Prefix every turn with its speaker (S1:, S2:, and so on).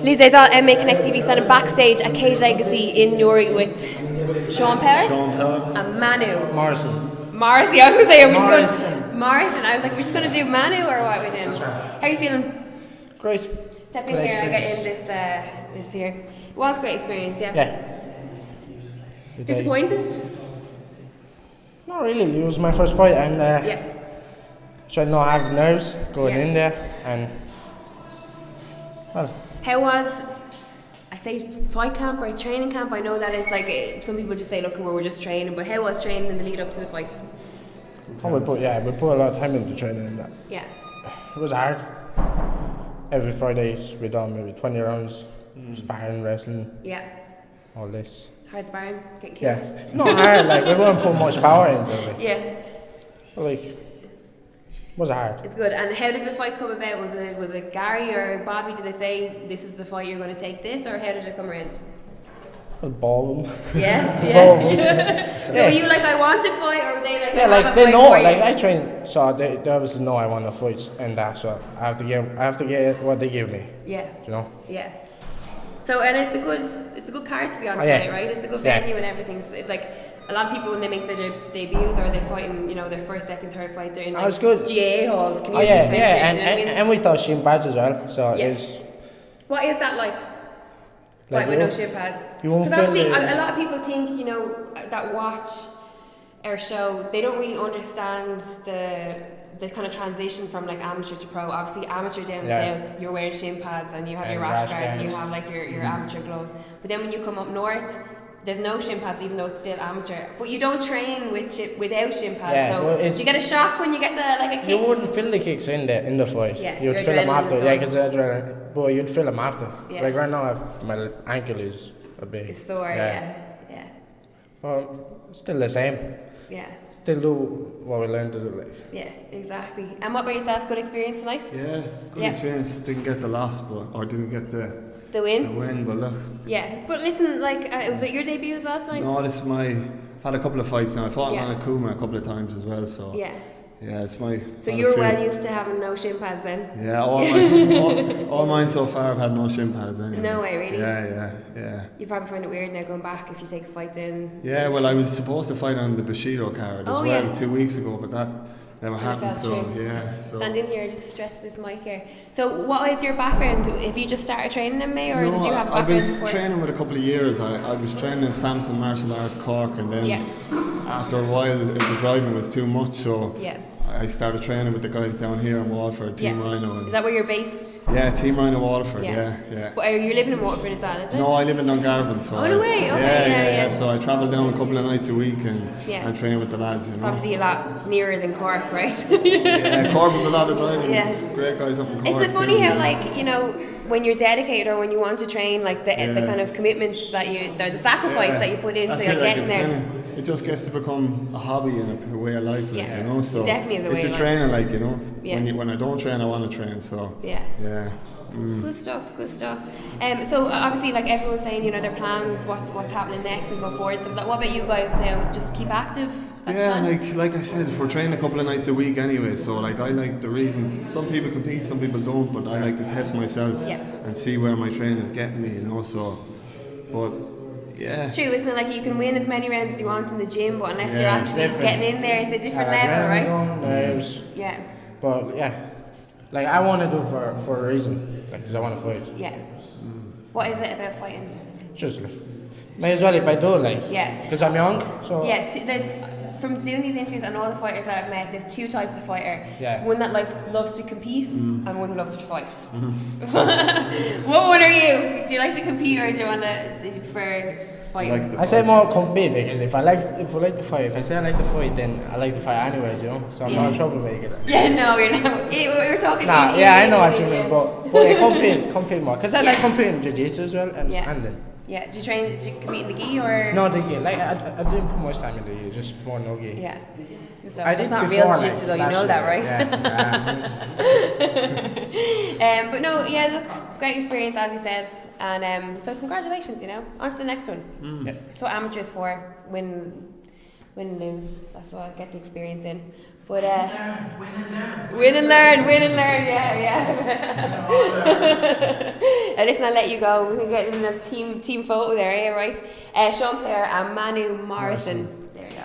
S1: Lydia Des Dolles, MMA Connect TV, standing backstage at Cage Legacy in Newry with Seán Power and Manu Morrison. I was going to say, Morrison. I was like, we're just going to do Manu or what are we doing?
S2: That's right.
S1: How are you feeling?
S2: Great.
S1: Step in here and get in this here. It was a great experience, yeah?
S2: Yeah.
S1: Disappointed?
S2: Not really. It was my first fight and tried not to have nerves going in there and well.
S1: How was, I say fight camp or training camp? I know that it's like, some people just say, look, we're just training, but how was training in the lead up to the fight?
S2: We put a lot of time into training in that.
S1: Yeah.
S2: It was hard. Every Friday we done maybe 20 rounds, sparring, wrestling.
S1: Yeah.
S2: All this.
S1: Hard sparring, getting killed.
S2: Yeah. Not hard, like we won't put much power into it. Like.
S1: Yeah.
S2: But like, it was hard.
S1: It's good. And how did the fight come about? Was it Gary or Bobby? Did they say this is the fight you're going to take this, or how did it come around?
S2: Well, ball them.
S1: Yeah. So were you like, I want to fight, or were they like,
S2: yeah, like they know, like I train, so they obviously know I want to fight and that, so I have to get what they give me.
S1: Yeah.
S2: You know.
S1: Yeah. So and it's a good card to be on tonight, right? It's a good venue and everything. So it's like a lot of people when they make their debuts or they're fighting, their first, second, third fight, they're in like GA halls, community centres.
S2: And we thought shin pads as well. So it's.
S1: What is that like? Fight with no shin pads.
S2: Because
S1: obviously a lot of people think that watch our show, they don't really understand the kind of transition from like amateur to pro. Obviously amateur down south, you're wearing shin pads and you have your rash guard and you have like your amateur gloves. But then when you come up north, there's no shin pads even though it's still amateur. But you don't train without shin pads. So you get a shock when you get a kick?
S2: You wouldn't feel the kicks in the fight.
S1: Yeah,
S2: you'd feel them after. Yeah, because adrenaline. You'd feel them after. Yeah. Like right now, my ankle is a bit.
S1: It's sore. Yeah.
S2: Well, still the same.
S1: Yeah.
S2: Still do what we learned to do. Like.
S1: Yeah, exactly. And what about yourself? Good experience tonight?
S3: Yeah, good experience. Didn't get the loss, or didn't get the win, but look.
S1: Yeah, but listen, was it your debut as well tonight?
S3: No, I've had a couple of fights now. I fought on a Kuma a couple of times as well, so. Yeah, it's my.
S1: So you're well used to having no shin pads then?
S3: Yeah, all mine so far have had no shin pads anyway.
S1: No way, really?
S3: Yeah.
S1: You probably find it weird now going back if you take a fight in.
S3: Yeah, well, I was supposed to fight on the Bushido card as well 2 weeks ago, but that never happened. So
S1: Stand in here, just stretch this mic here. So, what is your background? Have you just started training MMA, or did you have a background
S3: I've been
S1: before?
S3: training with a couple of years. I was training in Samson Martial Arts Cork, and then after a while the driving was too much, so I started training with the guys down here in Waterford, Team RYANO.
S1: Is that where you're based?
S3: Yeah, Team RYANO Waterford. Yeah.
S1: But are you living in Waterford as well? Is it?
S3: No, I live in Dungarvan. So
S1: no way. Okay. Yeah.
S3: So I travel down a couple of nights a week and train with the lads.
S1: It's obviously a lot nearer than Cork, right?
S3: Yeah, Cork was a lot of driving. Yeah. Great guys up in Cork.
S1: Isn't it funny how when you're dedicated or when you want to train, like the kind of commitments that the sacrifice that you put into getting there.
S3: It just gets to become a hobby and a way of life, so
S1: it definitely is a way
S3: it's
S1: of
S3: a training, when I don't train, I want to train, so
S1: Good stuff. So obviously, like everyone's saying, their plans, what's happening next and go forward. So what about you guys now? Just keep active?
S3: Like I said, we're training a couple of nights a week anyway, so I like the reason, some people compete, some people don't, but I like to test myself and see where my training is getting me, but yeah.
S1: It's true, isn't it? Like you can win as many rounds as you want in the gym, but unless you're actually getting in there, it's a different level, right?
S2: Yeah. But like I want to do it for a reason, because I want to fight.
S1: Yeah. What is it about fighting?
S2: Just may as well if I do because I'm young. So
S1: there's from doing these interviews and all the fighters that I've met, there's two types of fighter. One that loves to compete and one who loves to fight. What one are you? Do you like to compete or do you prefer fighting?
S2: I say more compete, because if I like to fight, if I say I like to fight, then I like to fight anyway, so I'm not a troublemaker.
S1: Yeah, no, you're not. We're talking.
S2: I know what you mean, but compete more, because I like competing in jiu-jitsu as well and then.
S1: Yeah, do you compete in the gi or?
S2: No, the gi. Like I didn't put much time in the gi, just more no gi.
S1: Yeah. So it's not real jiu-jitsu though, you know that, right?
S2: Yeah.
S1: But no, look, great experience as you said, and so congratulations, on to the next one.
S2: Yeah.
S1: So amateurs for win and lose. That's what I get the experience in. But win and learn. Yeah. Listen, I'll let you go. We can get in a team photo there, right? Seán Power and Manu Muresan. There you go.